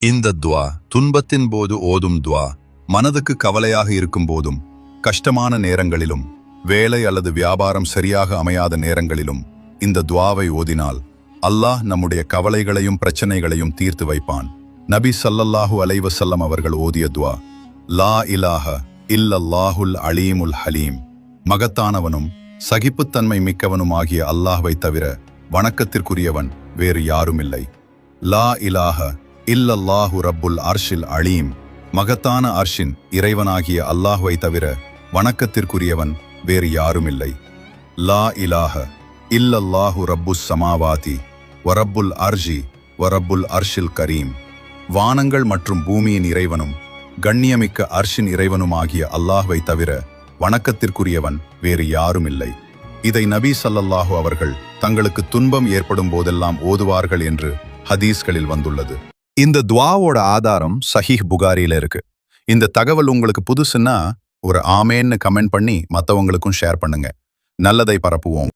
இந்த துவா துன்பத்தின் போது ஓதும் துவா மனதுக்கு கவலையாக இருக்கும் போதும் கஷ்டமான நேரங்களிலும் வேலை அல்லது வியாபாரம் சரியாக அமையாத நேரங்களிலும் இந்த துவாவை ஓதினால் அல்லாஹ் நம்முடைய கவலைகளையும் பிரச்சனைகளையும் தீர்த்து வைப்பான். நபி ஸல்லல்லாஹு அலைஹி வஸல்லம் அவர்கள் ஓதிய துவா, லா இலாஹ இல்லல்லாஹுல் அலீமுல் ஹலீம். மகத்தானவனும் சகிப்புத்தன்மை மிக்கவனுமாகிய அல்லாஹ்வை தவிர வணக்கத்திற்குரியவன் வேறு யாருமில்லை. லா இலாஹ இல்லல்லாஹு ரப்புல் அர்ஷில் அலீம். மகத்தான அர்ஷின் இறைவனாகிய அல்லாஹ்வை தவிர வணக்கத்திற்குரியவன் வேறு யாருமில்லை. லா இலாஹ இல்லல்லாஹு ரப்புஸ் சமாவாதி வரப்புல் அர்ஷி வரப்புல் அர்ஷில் கரீம். வானங்கள் மற்றும் பூமியின் இறைவனும் கண்ணியமிக்க அர்ஷின் இறைவனுமாகிய அல்லாஹ்வை தவிர வணக்கத்திற்குரியவன் வேறு யாருமில்லை. இதை நபி ஸல்லல்லாஹு அவர்கள் தங்களுக்கு துன்பம் ஏற்படும் போதெல்லாம் ஓதுவார்கள் என்று ஹதீஸ்களில் வந்துள்ளது. இந்த துவாவோட ஆதாரம் சஹீஹ் புகாரியில இருக்கு. இந்த தகவல் உங்களுக்கு புதுசுன்னா ஒரு ஆமேன்னு கமெண்ட் பண்ணி மற்றவங்களுக்கும் ஷேர் பண்ணுங்க. நல்லதை பரப்புவோம்.